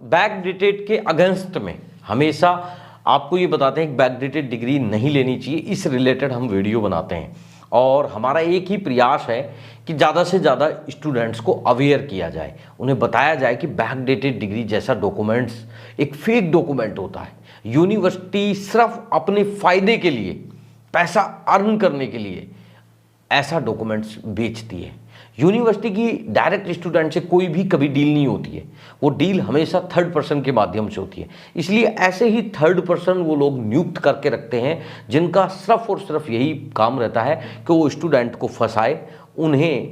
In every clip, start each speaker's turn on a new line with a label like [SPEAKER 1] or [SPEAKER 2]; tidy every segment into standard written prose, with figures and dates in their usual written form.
[SPEAKER 1] Backdated के against में हमेशा आपको ये बताते हैं कि बैकडेटेड डिग्री नहीं लेनी चाहिए। इस रिलेटेड हम वीडियो बनाते हैं और हमारा एक ही प्रयास है कि ज़्यादा से ज़्यादा स्टूडेंट्स को अवेयर किया जाए, उन्हें बताया जाए कि बैकडेटेड डिग्री जैसा डॉक्यूमेंट्स एक फेक डॉक्यूमेंट होता है। यूनिवर्सिटी सिर्फ अपने फ़ायदे के लिए, पैसा अर्न करने के लिए ऐसा डॉक्यूमेंट्स बेचती है। यूनिवर्सिटी की डायरेक्ट स्टूडेंट से कोई भी कभी डील नहीं होती है, वो डील हमेशा थर्ड पर्सन के माध्यम से होती है। इसलिए ऐसे ही थर्ड पर्सन वो लोग नियुक्त करके रखते हैं जिनका सिर्फ और सिर्फ यही काम रहता है कि वो स्टूडेंट को फंसाए, उन्हें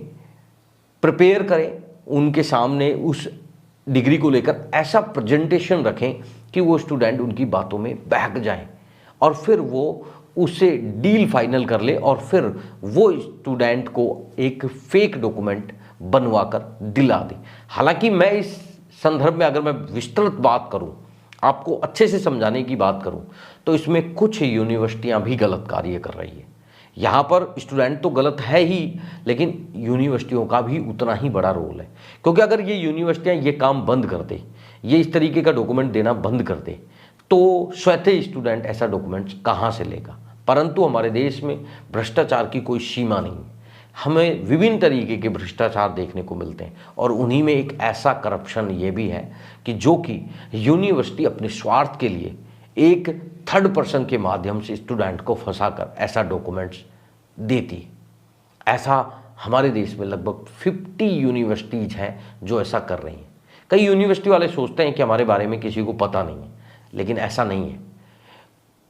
[SPEAKER 1] प्रिपेयर करें, उनके सामने उस डिग्री को लेकर ऐसा प्रेजेंटेशन रखें कि वो स्टूडेंट उनकी बातों में बहक जाएं और फिर वो उससे डील फाइनल कर ले और फिर वो स्टूडेंट को एक फेक डॉक्यूमेंट बनवा कर दिला दे। हालांकि मैं इस संदर्भ में अगर मैं विस्तृत बात करूं, आपको अच्छे से समझाने की बात करूं, तो इसमें कुछ यूनिवर्सिटियां भी गलत कार्य कर रही है। यहाँ पर स्टूडेंट तो गलत है ही, लेकिन यूनिवर्सिटियों का भी उतना ही बड़ा रोल है। क्योंकि अगर ये यूनिवर्सिटियाँ ये काम बंद कर दे, ये इस तरीके का डॉक्यूमेंट देना बंद कर दे, तो स्वतः स्टूडेंट ऐसा डॉक्यूमेंट्स कहाँ से लेगा। परंतु हमारे देश में भ्रष्टाचार की कोई सीमा नहीं है। हमें विभिन्न तरीके के भ्रष्टाचार देखने को मिलते हैं और उन्हीं में एक ऐसा करप्शन ये भी है कि जो कि यूनिवर्सिटी अपने स्वार्थ के लिए एक थर्ड पर्सन के माध्यम से स्टूडेंट को फंसाकर ऐसा डॉक्यूमेंट्स देती है। ऐसा हमारे देश में लगभग 50 यूनिवर्सिटीज़ हैं जो ऐसा कर रही हैं। कई यूनिवर्सिटी वाले सोचते हैं कि हमारे बारे में किसी को पता नहीं है, लेकिन ऐसा नहीं है।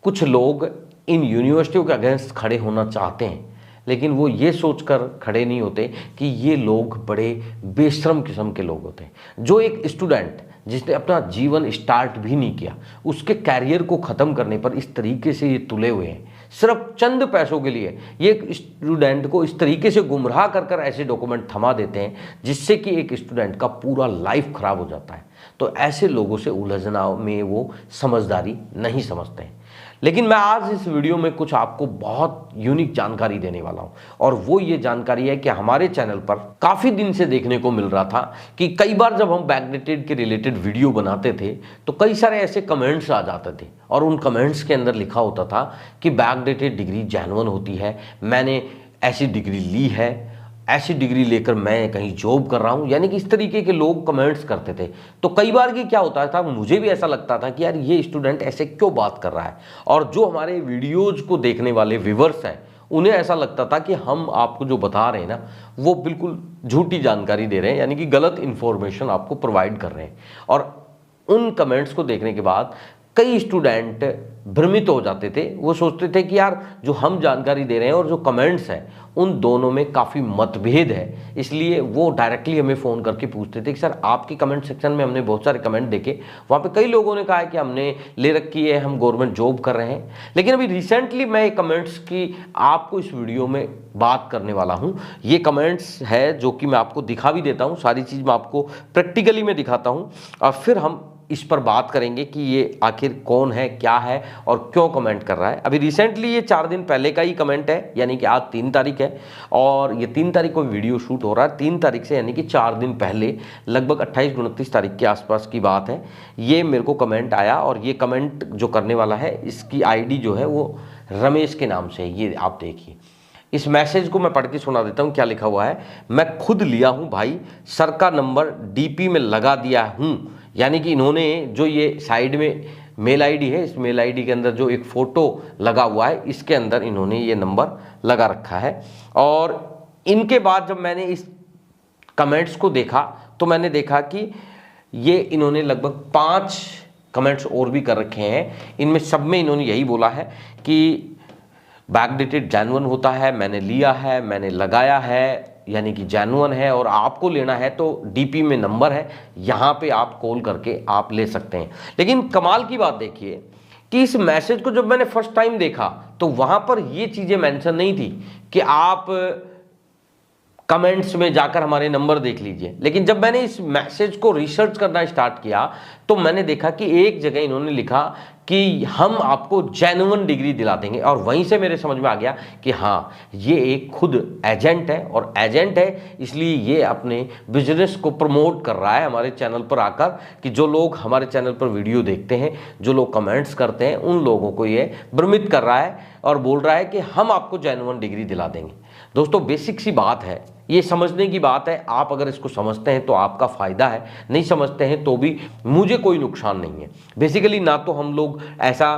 [SPEAKER 1] कुछ लोग इन यूनिवर्सिटियों के अगेंस्ट खड़े होना चाहते हैं, लेकिन वो ये सोचकर खड़े नहीं होते कि ये लोग बड़े बेशर्म किस्म के लोग होते हैं। जो एक स्टूडेंट जिसने अपना जीवन स्टार्ट भी नहीं किया, उसके कैरियर को ख़त्म करने पर इस तरीके से ये तुले हुए हैं, सिर्फ चंद पैसों के लिए ये एक स्टूडेंट को इस तरीके से गुमराह कर कर ऐसे डॉक्यूमेंट थमा देते हैं जिससे कि एक स्टूडेंट का पूरा लाइफ खराब हो जाता है। तो ऐसे लोगों से उलझना में वो समझदारी नहीं समझते हैं। लेकिन मैं आज इस वीडियो में कुछ आपको बहुत यूनिक जानकारी देने वाला हूं, और वो ये जानकारी है कि हमारे चैनल पर काफ़ी दिन से देखने को मिल रहा था कि कई बार जब हम बैकडेटेड के रिलेटेड वीडियो बनाते थे तो कई सारे ऐसे कमेंट्स आ जाते थे और उन कमेंट्स के अंदर लिखा होता था कि बैकडेटेड डिग्री जेन्युइन होती है, मैंने ऐसी डिग्री ली है, ऐसी डिग्री लेकर मैं कहीं जॉब कर रहा हूं, यानी कि इस तरीके के लोग कमेंट्स करते थे। तो कई बार की क्या होता था, मुझे भी ऐसा लगता था कि यार ये स्टूडेंट ऐसे क्यों बात कर रहा है, और जो हमारे वीडियोज को देखने वाले व्यूअर्स हैं उन्हें ऐसा लगता था कि हम आपको जो बता रहे हैं ना वो बिल्कुल झूठी जानकारी दे रहे हैं, यानी कि गलत इन्फॉर्मेशन आपको प्रोवाइड कर रहे हैं। और उन कमेंट्स को देखने के बाद कई स्टूडेंट भ्रमित हो जाते थे। वो सोचते थे कि यार जो हम जानकारी दे रहे हैं और जो कमेंट्स हैं उन दोनों में काफ़ी मतभेद है, इसलिए वो डायरेक्टली हमें फ़ोन करके पूछते थे कि सर आपके कमेंट सेक्शन में हमने बहुत सारे कमेंट देखे, वहाँ पे कई लोगों ने कहा है कि हमने ले रखी है, हम गवर्नमेंट जॉब कर रहे हैं। लेकिन अभी रिसेंटली मैं कमेंट्स की आपको इस वीडियो में बात करने वाला हूँ। ये कमेंट्स है जो कि मैं आपको दिखा भी देता हूँ, सारी चीज़ मैं आपको प्रैक्टिकली में दिखाता हूँ और फिर हम इस पर बात करेंगे कि ये आखिर कौन है, क्या है और क्यों कमेंट कर रहा है। अभी रिसेंटली ये 4 दिन पहले का ही कमेंट है, यानी कि आज 3 तारीख है और ये 3 तारीख को वीडियो शूट हो रहा है। 3 तारीख से यानी कि 4 दिन पहले, लगभग 28-29 तारीख के आसपास की बात है, ये मेरे को कमेंट आया। और ये कमेंट जो करने वाला है इसकी आईडी जो है वो रमेश के नाम से है। ये आप देखिए, इस मैसेज को मैं पढ़ के सुना देता हूँ क्या लिखा हुआ है। मैं खुद लिया हूँ भाई, सर का नंबर डीपी में लगा दिया हूँ। यानी कि इन्होंने जो ये साइड में मेल आईडी है, इस मेल आईडी के अंदर जो एक फ़ोटो लगा हुआ है इसके अंदर इन्होंने ये नंबर लगा रखा है। और इनके बाद जब मैंने इस कमेंट्स को देखा तो मैंने देखा कि ये इन्होंने लगभग 5 कमेंट्स और भी कर रखे हैं। इनमें सब में इन्होंने यही बोला है कि बैकडेटेड जेन्युइन होता है, मैंने लिया है, मैंने लगाया है, यानी कि जेन्युइन है, और आपको लेना है तो डीपी में नंबर है, यहाँ पे आप कॉल करके आप ले सकते हैं। लेकिन कमाल की बात देखिए कि इस मैसेज को जब मैंने फर्स्ट टाइम देखा तो वहाँ पर ये चीज़ें मेंशन नहीं थी कि आप कमेंट्स में जाकर हमारे नंबर देख लीजिए। लेकिन जब मैंने इस मैसेज को रिसर्च करना स्टार्ट किया तो मैंने देखा कि एक जगह इन्होंने लिखा कि हम आपको जेन्युइन डिग्री दिला देंगे, और वहीं से मेरे समझ में आ गया कि हाँ, ये एक खुद एजेंट है, और एजेंट है इसलिए ये अपने बिजनेस को प्रमोट कर रहा है हमारे चैनल पर आकर, कि जो लोग हमारे चैनल पर वीडियो देखते हैं, जो लोग कमेंट्स करते हैं, उन लोगों को ये भ्रमित कर रहा है और बोल रहा है कि हम आपको जेन्युइन डिग्री दिला देंगे। दोस्तों, बेसिक सी बात है, ये समझने की बात है। आप अगर इसको समझते हैं तो आपका फायदा है, नहीं समझते हैं तो भी मुझे कोई नुकसान नहीं है। बेसिकली ना तो हम लोग ऐसा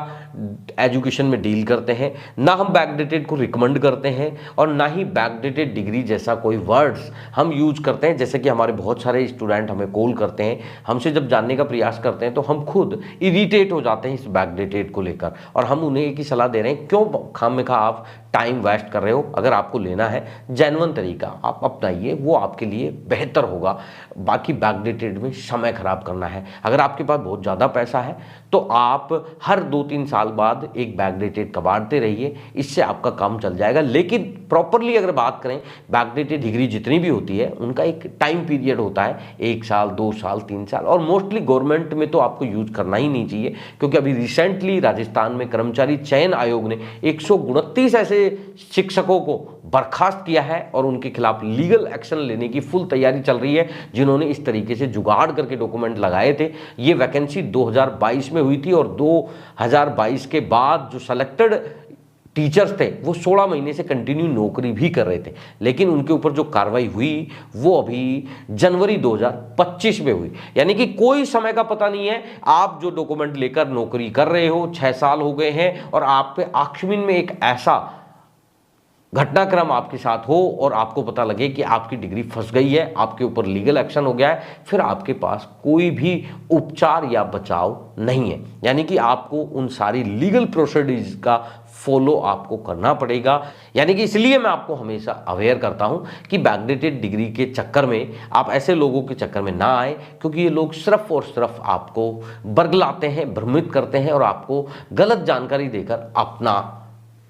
[SPEAKER 1] एजुकेशन में डील करते हैं, ना हम बैकडेटेड को रिकमेंड करते हैं, और ना ही बैकडेटेड डिग्री जैसा कोई वर्ड्स हम यूज करते हैं। जैसे कि हमारे बहुत सारे स्टूडेंट हमें कॉल करते हैं, हमसे जब जानने का प्रयास करते हैं तो हम खुद इरिटेट हो जाते हैं इस बैकडेटेड को लेकर, और हम उन्हें एक ही सलाह दे रहे हैं, क्यों खामखा आप टाइम वेस्ट कर रहे हो। अगर आपको लेना है जेन्युइन तरीका आप अपनाइए, वो आपके लिए बेहतर होगा। बाकी बैकडेटेड में समय खराब करना है। अगर आपके पास बहुत ज़्यादा पैसा है तो आप हर 2-3 साल बाद एक बैकडेटेड कबाड़ते रहिए, इससे आपका काम चल जाएगा। लेकिन प्रॉपरली अगर बात करें, बैकडेटेड डिग्री जितनी भी होती है उनका एक टाइम पीरियड होता है, 1 साल, 2 साल, 3 साल, और मोस्टली गवर्नमेंट में तो आपको यूज करना ही नहीं चाहिए, क्योंकि अभी रिसेंटली राजस्थान में कर्मचारी चयन आयोग ने 129 ऐसे शिक्षकों को बर्खास्त किया है, और उनके खिलाफ लीगल एक्शन लेने की फुल तैयारी चल रही है, जिन्होंने इस तरीके से जुगाड़ करके डॉक्यूमेंट लगाए थे। ये वैकेंसी 2022 में हुई थी, और 2022 के बाद जो सेलेक्टेड टीचर्स थे वो 16 महीने से कंटिन्यू नौकरी भी कर रहे थे, लेकिन उनके ऊपर जो कार्रवाई हुई वो अभी जनवरी 2025 में हुई। यानी कि कोई समय का पता नहीं है। आप जो डॉक्यूमेंट लेकर नौकरी कर रहे हो, 6 साल हो गए हैं, और आप पे आखिर में एक ऐसा घटनाक्रम आपके साथ हो और आपको पता लगे कि आपकी डिग्री फंस गई है, आपके ऊपर लीगल एक्शन हो गया है, फिर आपके पास कोई भी उपचार या बचाव नहीं है। यानी कि आपको उन सारी लीगल प्रोसीडिंग्स का फॉलो आपको करना पड़ेगा। यानी कि इसलिए मैं आपको हमेशा अवेयर करता हूं कि बैकडेटेड डिग्री के चक्कर में आप ऐसे लोगों के चक्कर में ना आए, क्योंकि ये लोग सिर्फ और सिर्फ आपको बरगलाते हैं, भ्रमित करते हैं, और आपको गलत जानकारी देकर अपना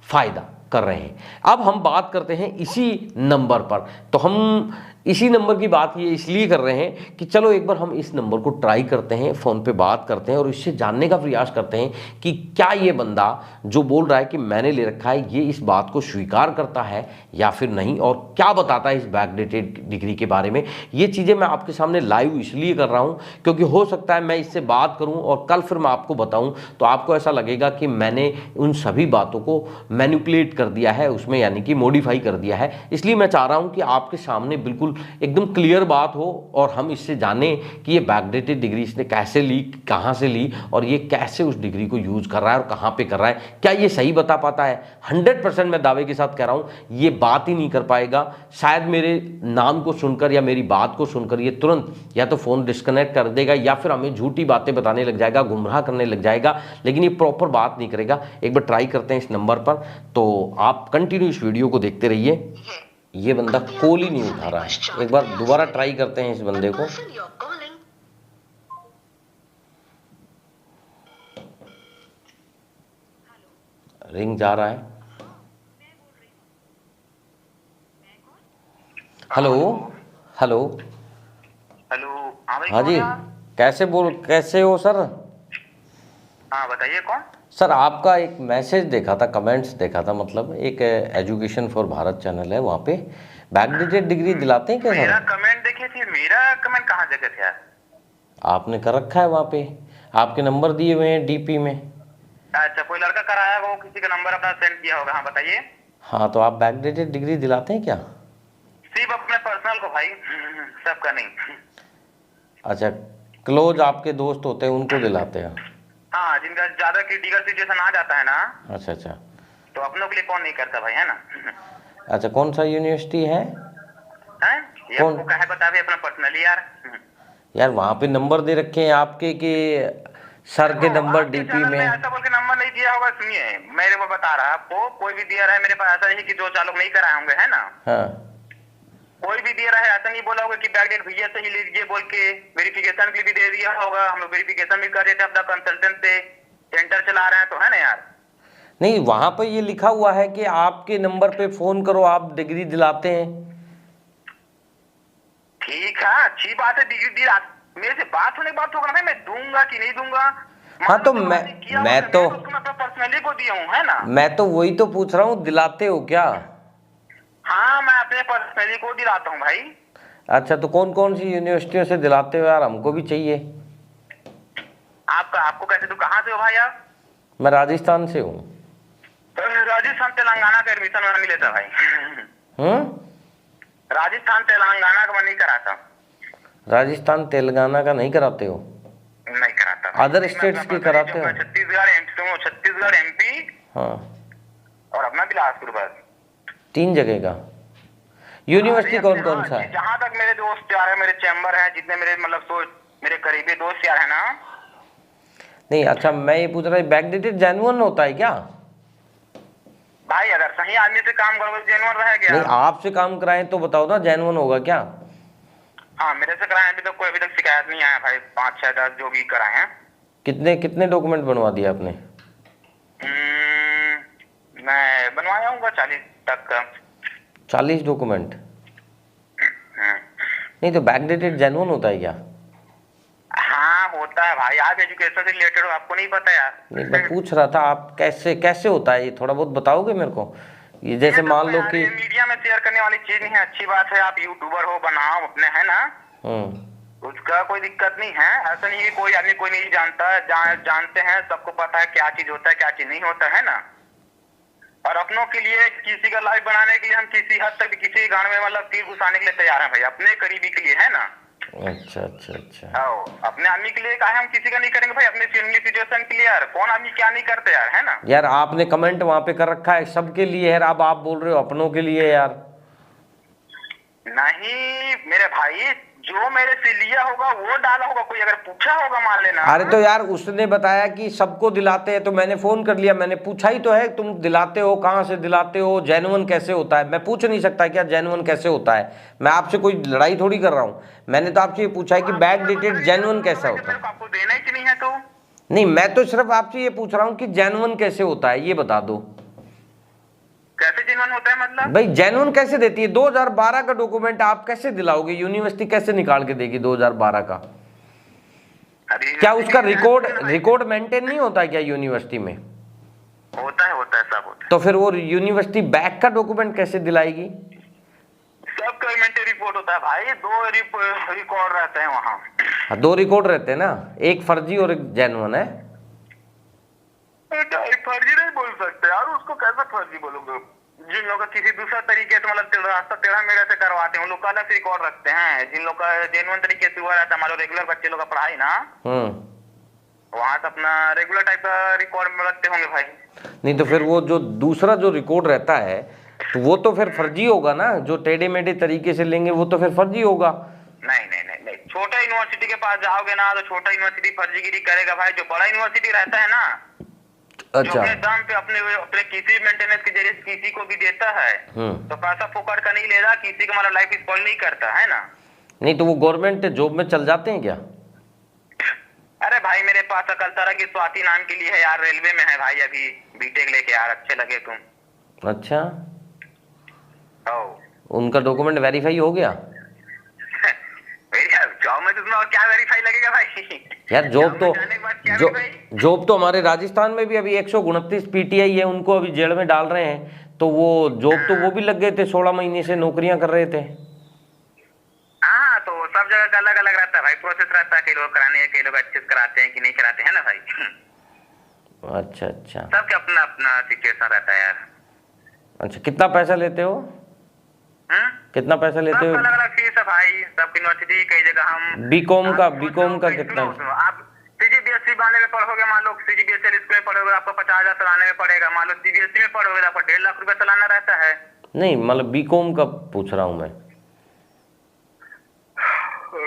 [SPEAKER 1] फायदा कर रहे हैं। अब हम बात करते हैं इसी नंबर पर। तो हम इसी नंबर की बात ये इसलिए कर रहे हैं कि चलो एक बार हम इस नंबर को ट्राई करते हैं, फ़ोन पे बात करते हैं, और इससे जानने का प्रयास करते हैं कि क्या ये बंदा जो बोल रहा है कि मैंने ले रखा है, ये इस बात को स्वीकार करता है या फिर नहीं, और क्या बताता है इस बैकडेटेड डिग्री के बारे में। ये चीज़ें मैं आपके सामने लाइव इसलिए कर रहा हूँ क्योंकि हो सकता है मैं इससे बात करूँ और कल फिर मैं आपको बताऊँ तो आपको ऐसा लगेगा कि मैंने उन सभी बातों को मैनिपुलेट कर दिया है उसमें, यानी कि मॉडिफाई कर दिया है। इसलिए मैं चाह रहा हूँ कि आपके सामने बिल्कुल एकदम क्लियर बात हो, और हम इससे जानें कि ये बैकडेटेड डिग्री इसने कैसे ली, कहाँ से ली, और ये कैसे उस डिग्री को यूज़ कर रहा है और कहाँ पे कर रहा है। क्या ये सही बता पाता है? 100% मैं दावे के साथ कह रहा हूँ ये बात ही नहीं कर पाएगा। शायद मेरे नाम को सुनकर या मेरी बात को सुनकर ये तुरंत या तो फ़ोन डिस्कनेक्ट कर देगा, या फिर हमें झूठी बातें बताने लग जाएगा, गुमराह करने लग जाएगा, लेकिन ये प्रॉपर बात नहीं करेगा। एक बार ट्राई करते हैं इस नंबर पर, तो आप कंटिन्यू इस वीडियो को देखते रहिए। ये बंदा कॉल ही नहीं उठा रहा है। एक बार दोबारा ट्राई करते हैं इस बंदे को। रिंग जा रहा है। Hello hello
[SPEAKER 2] hello. हाँ भाई,
[SPEAKER 1] हाँ जी, कैसे हो सर?
[SPEAKER 2] हाँ बताइए कौन?
[SPEAKER 1] सर आपका एक मैसेज देखा था, कमेंट्स देखा था, मतलब एक एजुकेशन फॉर भारत चैनल है, वहाँ पे बैकडेटेड डिग्री दिलाते हैं क्या सर?
[SPEAKER 2] मेरा कमेंट देखिए थी, मेरा कमेंट कहाँ जगह थे यार?
[SPEAKER 1] आपने कर रखा है वहाँ पे, आपके नंबर दिए हुए हैं डीपी में।
[SPEAKER 2] अच्छा, कोई लड़का कराया वो किसी का नंबर अपना सेंड किया होगा। हाँ बताइए।
[SPEAKER 1] हाँ, तो आप बैकडेटेड डिग्री दिलाते हैं क्या?
[SPEAKER 2] सिर्फ अपने पर्सनल को भाई, सबका नहीं।
[SPEAKER 1] अच्छा, क्लोज आपके दोस्त होते हैं उनको दिलाते हैं?
[SPEAKER 2] हाँ, जिनका ज्यादा क्रिटिकल सिचुएशन आ जाता है ना,
[SPEAKER 1] अच्छा अच्छा,
[SPEAKER 2] तो अपनों के लिए कौन नहीं करता भाई, है ना?
[SPEAKER 1] अच्छा, कौन सा यूनिवर्सिटी है?
[SPEAKER 2] हैं? ये
[SPEAKER 1] कौन?
[SPEAKER 2] आपको कहे बतावे अपना पर्सनली यार।
[SPEAKER 1] यार वहाँ पे नंबर दे रखे हैं आपके कि सर के नंबर डीपी में?
[SPEAKER 2] ऐसा बोल के नंबर नहीं दिया होगा। सुनिए, मेरे को बता रहा आपको, कोई भी दिया रहा है मेरे पास, ऐसा नहीं कि दो चार लोग नहीं कराए होंगे, है ना?
[SPEAKER 1] हाँ,
[SPEAKER 2] कोई भी दे रहा है, ऐसा नहीं बोला होगा कि बैकडेट भैया से ही लीजिए बोल के। वेरिफिकेशन के लिए भी दे दिया होगा, हम लोग वेरिफिकेशन भी कर रहे थे अपना कंसल्टेंट से, सेंटर चला रहे हैं तो, है ना यार?
[SPEAKER 1] नहीं, वहाँ पर ये लिखा हुआ है कि आपके नंबर पे फ़ोन करो आप डिग्री दिलाते हैं।
[SPEAKER 2] ठीक है, अच्छी बात है, डिग्री दी। मेरे से बात होने के बाद होगा ना, मैं दूंगा कि नहीं दूंगा।
[SPEAKER 1] हाँ तो मैं तो
[SPEAKER 2] पर्सनली को दिया हूँ, है ना।
[SPEAKER 1] मैं तो वही तो पूछ रहा हूँ, दिलाते हो क्या?
[SPEAKER 2] हाँ, मैं अपने पर्सनली को दिलाता हूँ भाई।
[SPEAKER 1] अच्छा, तो कौन कौन सी यूनिवर्सिटियों से दिलाते हो यार? हमको भी चाहिए।
[SPEAKER 2] आपको कैसे, तो कहाँ से हो भाई आप?
[SPEAKER 1] मैं राजस्थान से हूँ।
[SPEAKER 2] राजस्थान तेलंगाना का एडमिशन वहाँ नहीं लेता भाई। राजस्थान तेलंगाना का मैं नहीं कराता।
[SPEAKER 1] राजस्थान तेलंगाना का नहीं कराते हो?
[SPEAKER 2] नहीं कराता।
[SPEAKER 1] अदर स्टेट्स की कराते हो?
[SPEAKER 2] छत्तीसगढ़ एमपी,
[SPEAKER 1] हाँ,
[SPEAKER 2] और अपना बिलासपुर, बस
[SPEAKER 1] 3 जगह का। यूनिवर्सिटी कौन कौन सा है?
[SPEAKER 2] जहाँ तक मेरे दोस्त यार है, मेरे चैम्बर है, जितने मेरे मतलब सोच मेरे करीबी दोस्त यार है ना।
[SPEAKER 1] नहीं, अच्छा मैं ये पूछ रहा हूँ, बैकडेटेड जेन्युइन होता है क्या?
[SPEAKER 2] भाई अगर सही आदमी से काम करोगे तो जेन्युइन रहेगा।
[SPEAKER 1] नहीं, आपसे काम कराएं तो बताओ ना, जेन्युइन होगा क्या?
[SPEAKER 2] हाँ, मेरे से कराए अभी तक शिकायत नहीं आया भाई। 5 6 10 जो भी कराए हैं।
[SPEAKER 1] कितने कितने डॉक्यूमेंट बनवा दिए आपने?
[SPEAKER 2] मैं बनवाया हूँ 40 तक का।
[SPEAKER 1] 40 डॉक्यूमेंट? नहीं तो बैकडेटेड जेन्युइन होता है क्या?
[SPEAKER 2] हाँ होता है भाई, आप एजुकेशन से रिलेटेड हो, आपको नहीं पता यार।
[SPEAKER 1] नहीं, मैं पूछ रहा था आप कैसे कैसे होता है, ये थोड़ा बहुत बताओगे मेरे को? ये जैसे मान लो कि
[SPEAKER 2] मीडिया में शेयर करने वाली चीज नहीं है, अच्छी बात है, आप यूट्यूबर हो, बनाओ अपने, है ना। उसका कोई दिक्कत नहीं है। ऐसा नहीं है कोई आदमी कोई नहीं जानता, जानते हैं, सबको पता है क्या चीज होता है क्या चीज नहीं होता है ना। और अपनों के लिए किसी का लाइफ बनाने के लिए हम किसी हद तक किसी गांव में मतलब तीर घुसाने के लिए तैयार हैं भाई, अपने करीबी के लिए, है ना।
[SPEAKER 1] अच्छा अच्छा अच्छा।
[SPEAKER 2] अपने आदमी के लिए कहा हम किसी का नहीं करेंगे भाई, अपने फैमिली सिचुएशन के लिए यार, कौन आदमी क्या नहीं करते यार, है ना।
[SPEAKER 1] यार आपने कमेंट वहां पे कर रखा है सबके लिए है, अब आप बोल रहे हो अपनों के लिए यार।
[SPEAKER 2] नहीं मेरे भाई, जो मेरे से लिया होगा वो डाला होगा, कोई अगर पूछा होगा मान लेना।
[SPEAKER 1] अरे तो यार उसने बताया कि सबको दिलाते हैं, तो मैंने फोन कर लिया, मैंने पूछा ही तो है तुम दिलाते हो, कहाँ से दिलाते हो, जेन्युइन कैसे होता है? मैं पूछ नहीं सकता क्या जेन्युइन कैसे होता है? मैं आपसे कोई लड़ाई थोड़ी कर रहा हूँ, मैंने तो आपसे ये पूछा है कि बैकडेटेड जेन्युइन कैसा होता है।
[SPEAKER 2] आपको देना ही नहीं है तो
[SPEAKER 1] नहीं, मैं तो सिर्फ आपसे ये पूछ रहा हूँ कि जेन्युइन कैसे होता है, ये बता दो।
[SPEAKER 2] कैसे जेन्युइन होता है मतलब?
[SPEAKER 1] भाई जेन्युइन कैसे देती है? 2012 का डॉक्यूमेंट आप कैसे दिलाओगे? यूनिवर्सिटी कैसे निकाल के देगी 2012 का? क्या उसका रिकॉर्ड मेंटेन नहीं होता है क्या यूनिवर्सिटी में?
[SPEAKER 2] होता है सब होता है।
[SPEAKER 1] तो फिर वो यूनिवर्सिटी बैक का डॉक्यूमेंट कैसे दिलाएगी?
[SPEAKER 2] सब गवर्नमेंट रिपोर्ट होता है भाई, 2 रिकॉर्ड रहते हैं वहाँ।
[SPEAKER 1] हाँ, 2 रिकॉर्ड रहते हैं ना, एक फर्जी और एक जेन्युइन है।
[SPEAKER 2] फर्जी नहीं बोल सकते यार, उसको कैसे फर्जी बोलोगे? जिन लोग किसी दूसरा तरीके से मतलब रास्ता टेढ़ा मेढ़ा से करवाते हैं, उन लोग का अलग रिकॉर्ड रखते हैं। जिन लोग का जेन्युइन तरीके से हुआ रहता है, हमारे रेगुलर बच्चे लोग का पढ़ाई ना, वहां से अपना रेगुलर टाइप का रिकॉर्ड में रखते होंगे भाई। नहीं
[SPEAKER 1] तो फिर वो जो दूसरा जो रिकॉर्ड रहता है तो वो तो फिर फर्जी होगा ना, जो टेढ़े मेढ़े तरीके से लेंगे वो तो फिर फर्जी होगा।
[SPEAKER 2] नहीं, छोटा यूनिवर्सिटी के पास जाओगे ना तो छोटा यूनिवर्सिटी फर्जीगिरी करेगा भाई। जो बड़ा यूनिवर्सिटी रहता है ना,
[SPEAKER 1] अच्छा,
[SPEAKER 2] अपने दाम पे अपने किसी मेंटेनेंस के जरिए किसी को भी देता है, तो पैसा फोकट का नहीं ले रहा, किसी का मतलब लाइफ स्पॉइल नहीं करता है ना।
[SPEAKER 1] नहीं तो वो गवर्नमेंट जॉब में चल जाते हैं क्या?
[SPEAKER 2] अरे भाई मेरे पास अकल तरह की स्वाति नाम के लिए है यार, रेलवे में है भाई, अभी बीटेक लेके यार, अच्छे लगे तुम।
[SPEAKER 1] अच्छा, उनका डॉक्यूमेंट वेरीफाई हो गया?
[SPEAKER 2] जॉब में तुम्हें और क्या वेरीफाई लगेगा भाई?
[SPEAKER 1] यार जॉब तो हमारे राजस्थान में भी अभी 129 पीटीआई है, उनको अभी जेल में डाल रहे हैं, तो वो जॉब तो वो भी लग गए थे, 16 महीने से नौकरियां कर रहे थे।
[SPEAKER 2] हाँ, तो सब जगह का अलग अलग रहता है भाई, प्रोसेस रहता है, कई लोग कराने, कई लोग अच्छे से कराते हैं कि नहीं कराते हैं ना भाई।
[SPEAKER 1] अच्छा अच्छा,
[SPEAKER 2] सबका अपना अपना सिचुएशन रहता है यार। अच्छा,
[SPEAKER 1] कितना पैसा लेते हो? कितना पैसा लेते हो?
[SPEAKER 2] अलग अलग फीस है भाई, सब यूनिवर्सिटी कई जगह। हम
[SPEAKER 1] बीकॉम का कितना?
[SPEAKER 2] आप सीजीबीएसई वाले में पढ़ोगे, मान लो सीजीबीएसई स्कूल में पढ़ोगे, आपको 50,000 सालाने में पड़ेगा। मान लो सीबीएसई में पढ़ोगे तो आपको 1.5 लाख रुपया सालाना रहता है।
[SPEAKER 1] नहीं मतलब बीकॉम का पूछ रहा हूँ मैं।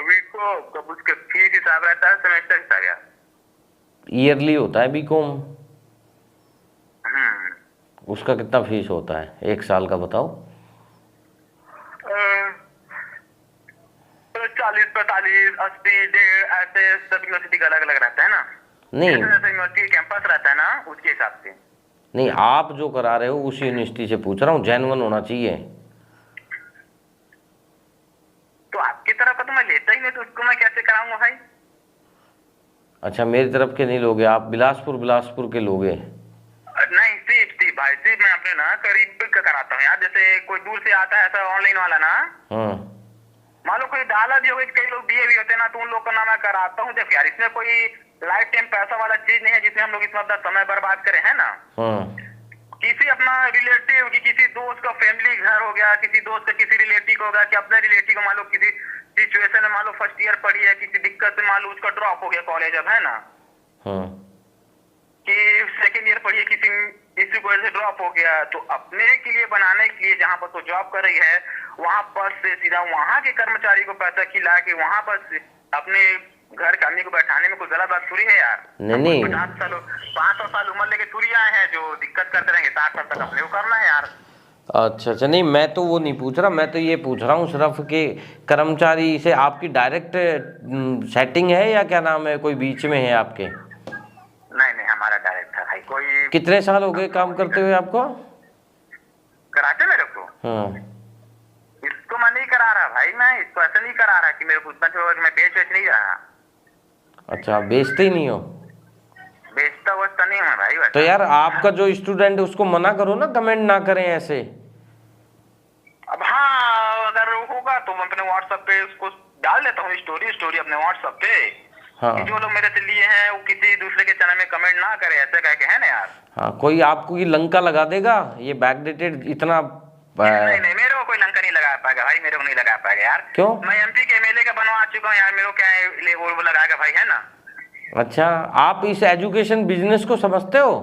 [SPEAKER 2] बीकॉम उसके फीस हिसाब रहता है, सेमेस्टर हिसाब यार।
[SPEAKER 1] ईयरली होता है बीकॉम? उसका कितना फीस होता है एक साल का बताओ?
[SPEAKER 2] 40, 45, 80, 1.5 ऐसे सब यूनिवर्सिटी का अलग अलग रहता है ना।
[SPEAKER 1] नहीं,
[SPEAKER 2] यूनिवर्सिटी कैंपस रहता है ना, उसके हिसाब से।
[SPEAKER 1] नहीं, आप जो करा रहे हो उस यूनिवर्सिटी से पूछ रहा हूँ, जेन्युइन होना चाहिए।
[SPEAKER 2] तो आपकी तरफ बेचता ही नहीं तो उसको मैं कैसे कराऊंगा भाई?
[SPEAKER 1] अच्छा, मेरी तरफ के नहीं लोगे आप, बिलासपुर के लोगे?
[SPEAKER 2] नहीं, सिर्फ भाई सिर्फ मैं अपने ना करीब का कराता हूँ यार। जैसे कोई दूर से आता है ऐसा ऑनलाइन वाला ना, मान लो कोई डाला भी होगा, कई लोग दिए भी होते हैं ना, तो उन लोग का नाम मैं कराता हूँ। देखो यार, इसमें कोई लाइफ टाइम पैसा वाला चीज नहीं है जिसमें हम लोग इतना समय बर्बाद करें, है ना। किसी अपना रिलेटिव की, किसी दोस्त का फैमिली घर हो गया, किसी दोस्त का किसी रिलेटिव को होगा, कि अपने रिलेटिव को मान लो किसी सिचुएशन में, मान लो फर्स्ट ईयर पढ़ी है, किसी दिक्कत से मान लो उसका ड्रॉप हो गया कॉलेज, अब है ना, कि सेकेंड ईयर पढ़ी है, किसी इसी वजह से ड्रॉप हो गया, तो अपने के लिए बनाने के लिए जहाँ पर तो जॉब कर रही है, वहां पर से सीधा वहां के कर्मचारी को पैसा खिला के वहां पर अपने घर के आदमी को बैठाने में कोई गलत बात थोड़ी है यार।
[SPEAKER 1] नहीं
[SPEAKER 2] 500 साल उम्र लेके थोड़ी आए हैं जो दिक्कत करते रहेंगे, 60 साल तक अपने को करना है यार।
[SPEAKER 1] अच्छा, नहीं मैं तो वो नहीं पूछ रहा, मैं तो ये पूछ रहा हूँ सिर्फ कि कर्मचारी से आपकी डायरेक्ट सेटिंग है या क्या नाम है, कोई बीच में है आपके?
[SPEAKER 2] नहीं, हमारा डायरेक्ट है भाई। कोई
[SPEAKER 1] कितने साल हो गए काम करते हुए आपको?
[SPEAKER 2] कराते मेरे को? इसको मैं नहीं करा रहा भाई, मैं इसको ऐसा नहीं करा रहा कि मेरे को उतना होगा कि मैं बेच नहीं रहा। अच्छा,
[SPEAKER 1] आप बेचते ही नहीं हो?
[SPEAKER 2] बेचता वस्ता नहीं हूँ भाई।
[SPEAKER 1] तो यार आपका जो स्टूडेंट है उसको मना करो ना, कमेंट ना करें ऐसे।
[SPEAKER 2] अब हाँ, अगर होगा तो मैं अपने व्हाट्सएप पे उसको डाल देता हूँ स्टोरी अपने व्हाट्सएप पे। हाँ। कि जो लोग मेरे से लिए हैं वो किसी दूसरे के चैनल में कमेंट ना करे, ऐसे कह के, है ना यार।
[SPEAKER 1] हाँ, कोई आपको ये लंका लगा देगा, ये बैकडेटेड इतना।
[SPEAKER 2] नहीं, मेरे को कोई लंका नहीं लगा पाएगा भाई, मेरे को नहीं लगा पाएगा यार। क्यों? मैं एमपी के एमएलए का बनवा चुका हूँ यार, मेरे को क्या वो लगाएगा भाई, है ना।
[SPEAKER 1] अच्छा, आप इस एजुकेशन बिजनेस को समझते हो?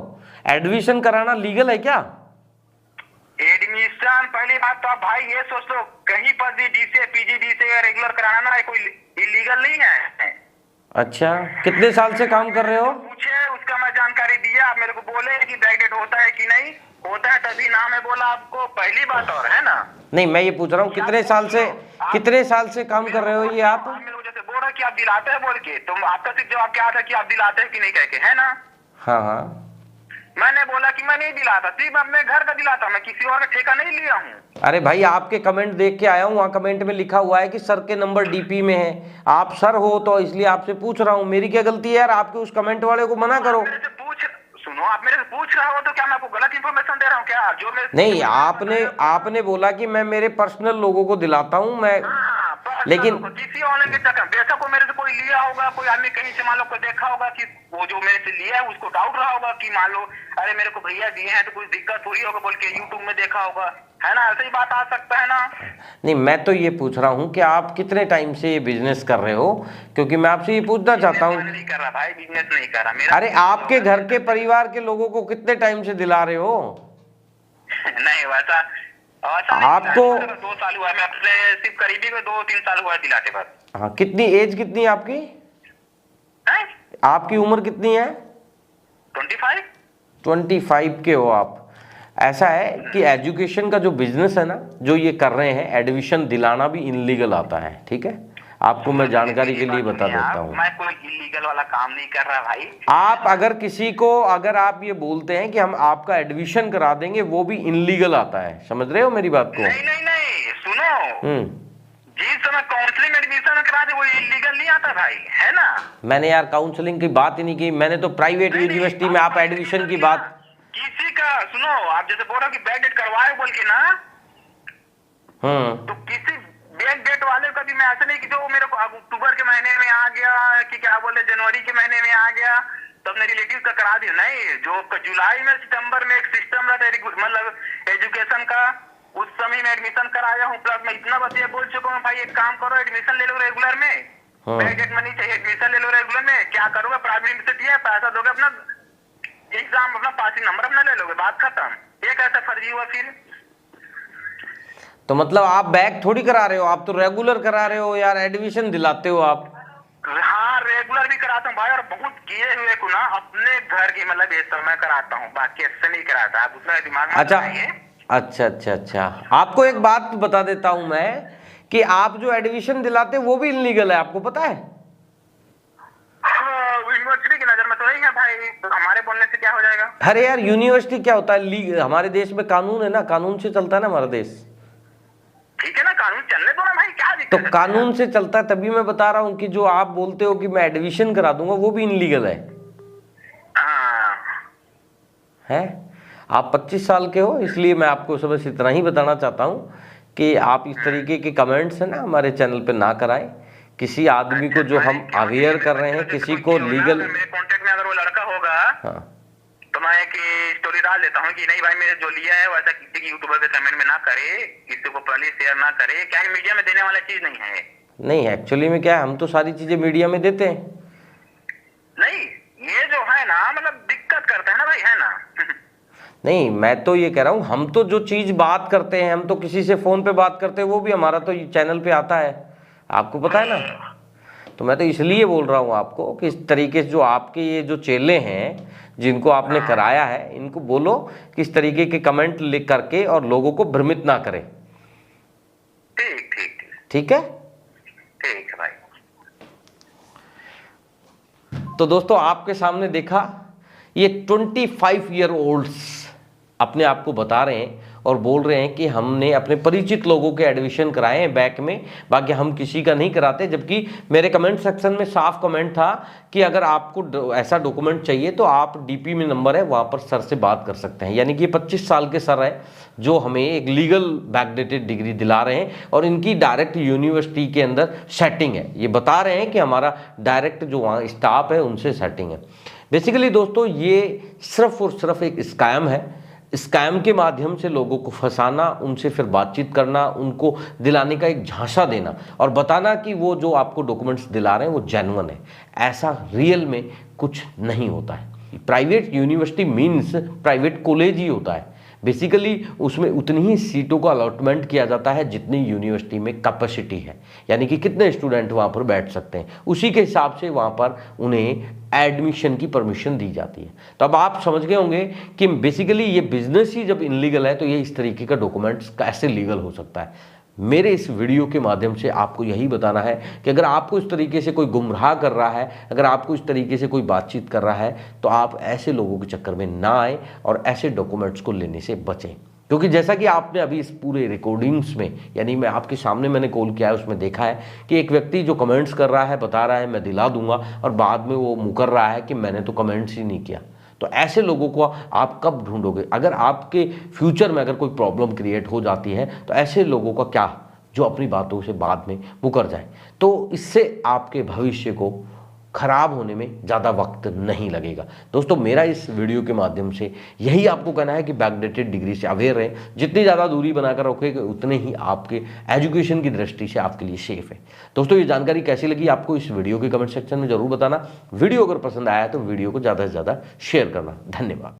[SPEAKER 1] एडमिशन कराना लीगल है क्या?
[SPEAKER 2] एडमिशन पहली बात तो आप भाई ये सोच लो, कहीं पर भी डीसीए पीजीडीसीए रेगुलर कराना ना कोई इलीगल नहीं है।
[SPEAKER 1] अच्छा, कितने साल से काम कर रहे हो?
[SPEAKER 2] पूछे, उसका मैं जानकारी दिया, आप मेरे को बोले कि बैकडेट होता है कि नहीं होता है, तभी नाम है बोला आपको, पहली बात। और है ना,
[SPEAKER 1] नहीं मैं ये पूछ रहा हूँ कितने साल से काम कर रहे हो ये आप?
[SPEAKER 2] मेरे को जैसे बोल रहे कि आप दिलाते हैं बोल के, तो आपका सिर्फ जवाब क्या था कि आप दिलाते हैं कि नहीं कह के, है ना।
[SPEAKER 1] हाँ,
[SPEAKER 2] मैंने बोला कि मैं नहीं दिलाता, सिर्फ अपने घर का दिलाता, मैं किसी और का ठेका नहीं लिया हूँ।
[SPEAKER 1] अरे भाई, आपके कमेंट देख के आया हूँ, वहाँ कमेंट में लिखा हुआ है कि सर के नंबर डीपी में है, आप सर हो तो इसलिए आपसे पूछ रहा हूँ। मेरी क्या गलती है यार? आपके उस कमेंट वाले को मना करो। सुनो, आप मेरे से पूछ रहे हो तो क्या मैं आपको गलत इंफॉर्मेशन दे रहा हूँ क्या? जो मैं नहीं, आपने बोला कि मैं मेरे पर्सनल लोगों को दिलाता हूँ मैं। लेकिन
[SPEAKER 2] किसी ऑनलाइन के चक्कर बेशक को मेरे से कोई लिया होगा, कोई आदमी कहीं से मान लो कोई देखा होगा कि वो जो मेरे से लिया है उसको डाउट रहा होगा कि मान लो अरे मेरे को भैया दिए हैं तो कुछ दिक्कत थोड़ी होगा बोल के यूट्यूब में देखा होगा, है ना। ऐसे ही बात आ सकता है ना।
[SPEAKER 1] नहीं, मैं तो ये पूछ रहा हूँ कि आप कितने टाइम से ये बिजनेस कर रहे हो, क्योंकि मैं आपसे ये पूछना चाहता हूँ।
[SPEAKER 2] नहीं कर रहा भाई, बिजनेस नहीं कर रहा मेरा।
[SPEAKER 1] अरे आपके घर के परिवार के लोगों को कितने टाइम से दिला रहे हो?
[SPEAKER 2] नहीं वैसा
[SPEAKER 1] आपको
[SPEAKER 2] 2 साल हुआ, मैं अपने सिर्फ करीबी में 2-3 साल हुआ दिलाते बस।
[SPEAKER 1] हाँ, कितनी एज कितनी है आपकी? आपकी उम्र कितनी है? 25 के हो आप। ऐसा है कि एजुकेशन का जो बिजनेस है ना, जो ये कर रहे हैं, एडमिशन दिलाना भी इनलीगल आता है, ठीक है। आपको मैं जानकारी के लिए बता देता हूँ।
[SPEAKER 2] मैं कोई इलीगल वाला काम नहीं कर रहा भाई।
[SPEAKER 1] आप अगर आप ये बोलते हैं कि हम आपका एडमिशन करा देंगे, वो भी इनलीगल आता है, समझ रहे हो मेरी बात को?
[SPEAKER 2] नहीं, सुनो, जिस समय काउंसलिंग एडमिशन करा दे वो इलीगल नहीं आता भाई, है ना।
[SPEAKER 1] मैंने यार काउंसलिंग की बात ही नहीं की, मैंने तो प्राइवेट यूनिवर्सिटी में आप एडमिशन की बात।
[SPEAKER 2] किसी का सुनो, आप जैसे बोल रहे हो कि बैक डेट करवाए बोल के ना, तो किसी बैक डेट वाले का भी मैं ऐसा नहीं कि जो मेरे को अक्टूबर के महीने में आ गया कि क्या बोले जनवरी के महीने में आ गया तो अपने रिलेटिव का करा दिया। नहीं, जो जुलाई में सितंबर में एक सिस्टम रहता है मतलब एजुकेशन का, उस समय में एडमिशन कराया हूँ। प्लस मैं इतना बस ये बोल चुका हूँ भाई एक काम करो, एडमिशन ले लो रेगुलर में, बैक डेट में नहीं चाहिए, एडमिशन ले लो रेगुलर में। क्या करोगे, प्राइवेट यूनिवर्सिटी है, पैसा दोगे, अपना एग्जाम अपना पासिंग नंबर अपना ले लोगे, बात खत्म। ये कैसा फर्जी हुआ फिर?
[SPEAKER 1] तो मतलब आप बैक थोड़ी करा रहे हो, आप तो रेगुलर करा रहे हो यार, एडमिशन दिलाते हो आप।
[SPEAKER 2] हाँ, रेगुलर भी कराता हूँ भाई, और बहुत किए हुए को ना अपने घर की मतलब ये सब मैं कराता हूँ, बाकी ऐसे नहीं कराता। आप उसमें दिमाग में
[SPEAKER 1] अच्छा, आपको एक बात बता देता हूँ मैं कि आप जो एडमिशन दिलाते वो भी इनलीगल है, आपको पता है?
[SPEAKER 2] यूनिवर्सिटी की नजर में तो नहीं है भाई, तो हमारे बोलने से क्या हो जाएगा?
[SPEAKER 1] अरे यार, यूनिवर्सिटी क्या होता है, हमारे देश में कानून है ना, कानून से चलता है ना हमारा देश।
[SPEAKER 2] ठीक है ना, कानून चलने दो ना भाई, क्या
[SPEAKER 1] तो कानून से चलता है, तभी मैं बता रहा हूँ कि जो आप बोलते हो कि मैं एडमिशन करा दूंगा वो भी इनलीगल है। आप 25 साल के हो, इसलिए मैं आपको सब बस इतना ही बताना चाहता हूँ कि आप इस तरीके के कमेंट्स है ना हमारे चैनल पे ना कराएं। किसी आदमी को जो हम अवेयर कर रहे हैं, किसी को लीगल,
[SPEAKER 2] मेरे कांटेक्ट में अगर वो लड़का होगा,
[SPEAKER 1] हाँ,
[SPEAKER 2] तो मैं एक स्टोरी डाल देता हूँ कि नहीं भाई मेरे जो लिया है वैसा किसी की यूट्यूबर के कमेंट में ना करे, किसी को पहले शेयर ना करे, क्या है मीडिया में देने वाला चीज नहीं है।
[SPEAKER 1] नहीं, एक्चुअली में क्या है, हम तो सारी चीजें मीडिया में देते हैं।
[SPEAKER 2] नहीं, ये जो है ना मतलब दिक्कत करता है ना भाई, है ना।
[SPEAKER 1] नहीं, मैं तो ये कह रहा हूँ, हम तो जो चीज बात करते हैं, हम तो किसी से फोन पे बात करते हैं, वो भी हमारा तो चैनल पे आता है, आपको पता है ना। तो मैं तो इसलिए बोल रहा हूँ आपको कि इस तरीके से जो आपके ये जो चेले हैं जिनको आपने कराया है, इनको बोलो कि इस तरीके के कमेंट लिख करके और लोगों को भ्रमित ना करें।
[SPEAKER 2] ठीक ठीक
[SPEAKER 1] ठीक है,
[SPEAKER 2] ठीक है भाई।
[SPEAKER 1] तो दोस्तों आपके सामने देखा, ये 25 ईयर ओल्ड्स अपने आप को बता रहे हैं और बोल रहे हैं कि हमने अपने परिचित लोगों के एडमिशन कराए हैं बैक में, बाकी हम किसी का नहीं कराते। जबकि मेरे कमेंट सेक्शन में साफ कमेंट था कि अगर आपको ऐसा डॉक्यूमेंट चाहिए तो आप डीपी में नंबर है, वहाँ पर सर से बात कर सकते हैं। यानी कि 25 साल के सर हैं जो हमें एक लीगल बैकडेटेड डिग्री दिला रहे हैं और इनकी डायरेक्ट यूनिवर्सिटी के अंदर सेटिंग है। ये बता रहे हैं कि हमारा डायरेक्ट जो वहाँ स्टाफ है उनसे सेटिंग है। बेसिकली दोस्तों ये सिर्फ और सिर्फ एक स्कैम है। स्कैम के माध्यम से लोगों को फंसाना, उनसे फिर बातचीत करना, उनको दिलाने का एक झांसा देना और बताना कि वो जो आपको डॉक्यूमेंट्स दिला रहे हैं वो जेन्युइन है। ऐसा रियल में कुछ नहीं होता है। Private university means private college ही होता है। बेसिकली उसमें उतनी ही सीटों का अलॉटमेंट किया जाता है जितनी यूनिवर्सिटी में कैपेसिटी है, यानी कि कितने स्टूडेंट वहाँ पर बैठ सकते हैं, उसी के हिसाब से वहाँ पर उन्हें एडमिशन की परमिशन दी जाती है। तो अब आप समझ गए होंगे कि बेसिकली ये बिजनेस ही जब इनलीगल है तो ये इस तरीके का डॉक्यूमेंट्स कैसे लीगल हो सकता है। मेरे इस वीडियो के माध्यम से आपको यही बताना है कि अगर आपको इस तरीके से कोई गुमराह कर रहा है, अगर आपको इस तरीके से कोई बातचीत कर रहा है, तो आप ऐसे लोगों के चक्कर में ना आए और ऐसे डॉक्यूमेंट्स को लेने से बचें। क्योंकि जैसा कि आपने अभी इस पूरे रिकॉर्डिंग्स में, यानी मैं आपके सामने मैंने कॉल किया है, उसमें देखा है कि एक व्यक्ति जो कमेंट्स कर रहा है, बता रहा है मैं दिला दूंगा, और बाद में वो मुकर रहा है कि मैंने तो कमेंट्स ही नहीं किया। तो ऐसे लोगों को आप कब ढूंढोगे? अगर आपके फ्यूचर में अगर कोई प्रॉब्लम क्रिएट हो जाती है तो ऐसे लोगों का क्या, जो अपनी बातों से बाद में मुकर जाए। तो इससे आपके भविष्य को खराब होने में ज़्यादा वक्त नहीं लगेगा। दोस्तों मेरा इस वीडियो के माध्यम से यही आपको कहना है कि बैकडेटेड डिग्री से अवेयर रहें। जितनी ज़्यादा दूरी बनाकर रखोगे उतने ही आपके एजुकेशन की दृष्टि से आपके लिए सेफ है। दोस्तों ये जानकारी कैसी लगी आपको इस वीडियो के कमेंट सेक्शन में जरूर बताना। वीडियो अगर पसंद आया तो वीडियो को ज़्यादा से ज़्यादा शेयर करना। धन्यवाद।